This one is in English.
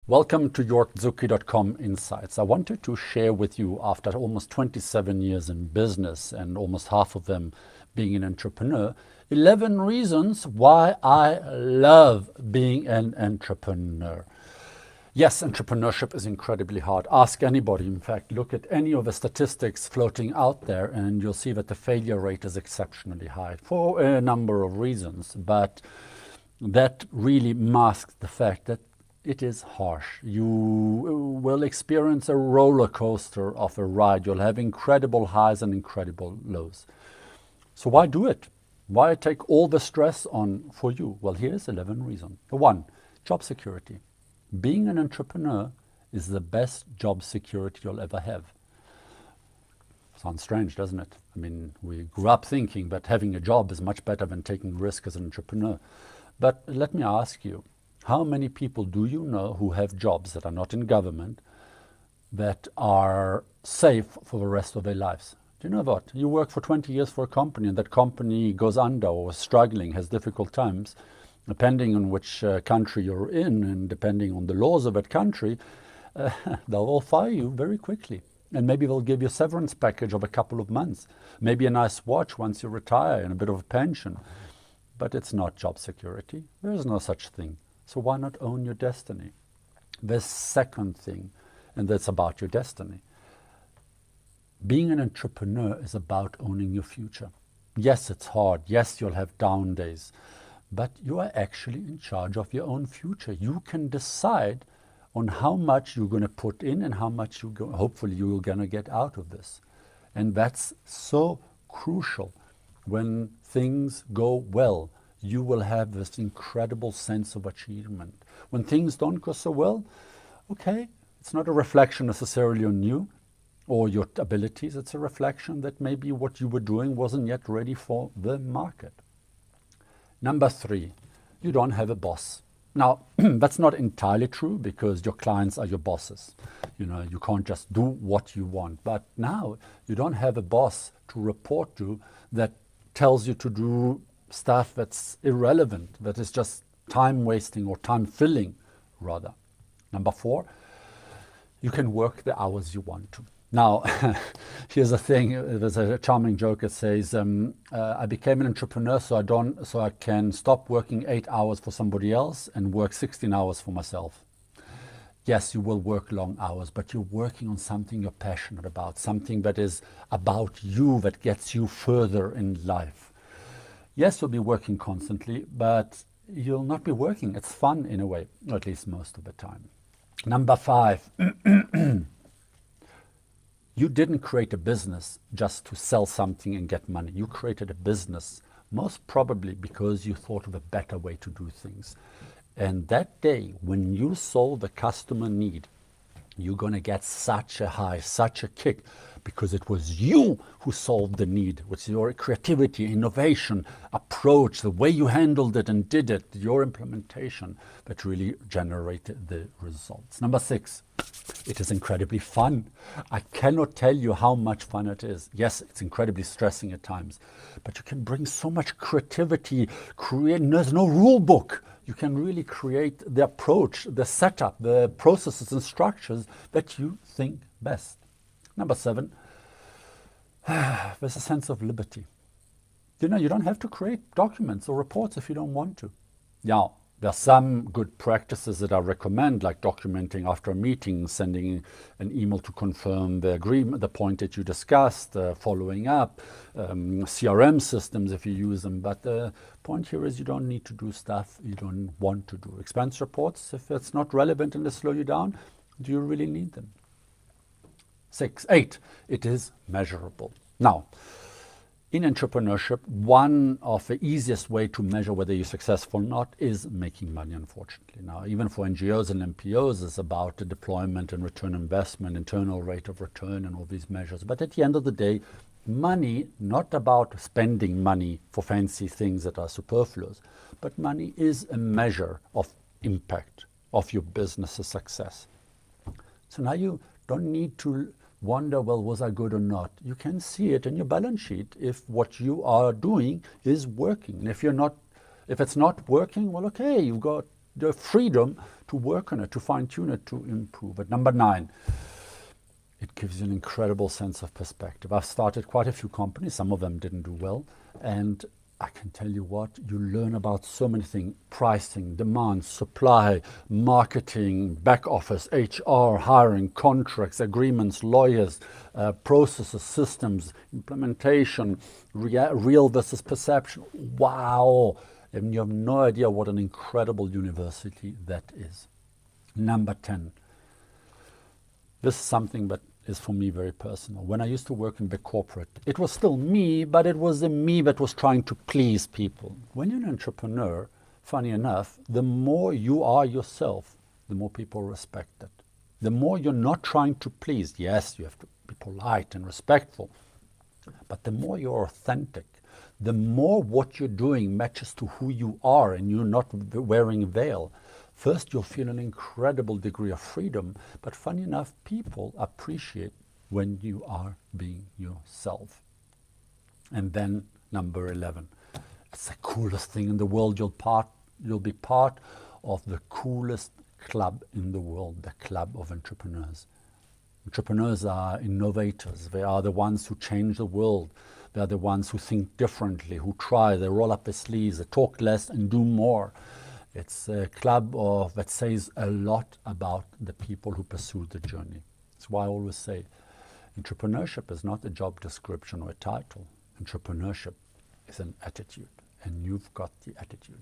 Welcome to yorkzuki.com Insights. I wanted to share with you, after almost 27 years in business and almost half of them being an entrepreneur, 11 reasons why I love being an entrepreneur. Yes, entrepreneurship is incredibly hard. Ask anybody. In fact, look at any of the statistics floating out there and you'll see that the failure rate is exceptionally high for a number of reasons. But that really masks the fact that it is harsh. You will experience a roller coaster of a ride. You'll have incredible highs and incredible lows. So why do it? Why take all the stress on for you? Well, here's 11 reasons. 1, job security. Being an entrepreneur is the best job security you'll ever have. Sounds strange, doesn't it? I mean, we grew up thinking that having a job is much better than taking risk as an entrepreneur. But let me ask you, how many people do you know who have jobs that are not in government that are safe for the rest of their lives? Do you know what? You work for 20 years for a company and that company goes under or is struggling, has difficult times. Depending on which country you're in and depending on the laws of that country, they'll all fire you very quickly. And maybe they'll give you a severance package of a couple of months. Maybe a nice watch once you retire and a bit of a pension. But it's not job security. There is no such thing. So why not own your destiny? The second thing, and that's about your destiny. Being an entrepreneur is about owning your future. Yes, it's hard. Yes, you'll have down days. But you are actually in charge of your own future. You can decide on how much you're going to put in and how much hopefully you're going to get out of this. And that's so crucial. When things go well, you will have this incredible sense of achievement. When things don't go so well, okay, it's not a reflection necessarily on you or your abilities. It's a reflection that maybe what you were doing wasn't yet ready for the market. Number 3, you don't have a boss. Now, that's not entirely true because your clients are your bosses. You know, you can't just do what you want. But now you don't have a boss to report to that tells you to do stuff that's irrelevant, that is just time wasting or time filling rather. Number 4, you can work the hours you want to. Now, here's the thing. There's a charming joke that says, I became an entrepreneur so I can stop working 8 hours for somebody else and work 16 hours for myself. Yes, you will work long hours, but you're working on something you're passionate about, something that is about you, that gets you further in life. Yes, you'll be working constantly, but you'll not be working. It's fun in a way, or at least most of the time. Number 5. You didn't create a business just to sell something and get money. You created a business most probably because you thought of a better way to do things. And that day, when you solve the customer need, you're going to get such a high, such a kick, because it was you who solved the need with your creativity, innovation, approach, the way you handled it and did it, your implementation that really generated the results. Number 6, it is incredibly fun. I cannot tell you how much fun it is. Yes, it's incredibly stressing at times, but you can bring so much creativity, there's no rule book. You can really create the approach, the setup, the processes and structures that you think best. Number 7, there's a sense of liberty. You know, you don't have to create documents or reports if you don't want to. Now, there are some good practices that I recommend, like documenting after a meeting, sending an email to confirm the agreement, the point that you discussed, following up, CRM systems if you use them. But the point here is you don't need to do stuff you don't want to do. Expense reports, if it's not relevant and they slow you down, do you really need them? 8, it is measurable. Now, in entrepreneurship, one of the easiest way to measure whether you're successful or not is making money, unfortunately. Now, even for NGOs and NPOs, it's about the deployment and return on investment, internal rate of return and all these measures. But at the end of the day, money, not about spending money for fancy things that are superfluous, but money is a measure of impact of your business's success. So now you don't need to wonder, well, was I good or not? You can see it in your balance sheet if what you are doing is working. And if it's not working, well, okay, you've got the freedom to work on it, to fine-tune it, to improve it. Number 9, it gives you an incredible sense of perspective. I've started quite a few companies. Some of them didn't do well. And I can tell you what, you learn about so many things: pricing, demand, supply, marketing, back office, HR, hiring, contracts, agreements, lawyers, processes, systems, implementation, real versus perception. Wow! And you have no idea what an incredible university that is. Number 10. This is something that is for me very personal. When I used to work in big corporate, it was still me, but it was the me that was trying to please people. When you're an entrepreneur, funny enough, the more you are yourself, the more people respect it. The more you're not trying to please, yes, you have to be polite and respectful, but the more you're authentic, the more what you're doing matches to who you are and you're not wearing a veil. First, you'll feel an incredible degree of freedom, but funny enough, people appreciate when you are being yourself. And then number 11, it's the coolest thing in the world. You'll be part of the coolest club in the world, the club of entrepreneurs. Entrepreneurs are innovators. They are the ones who change the world. They are the ones who think differently, who try, they roll up their sleeves, they talk less and do more. It's a club that says a lot about the people who pursue the journey. That's why I always say entrepreneurship is not a job description or a title. Entrepreneurship is an attitude, and you've got the attitude.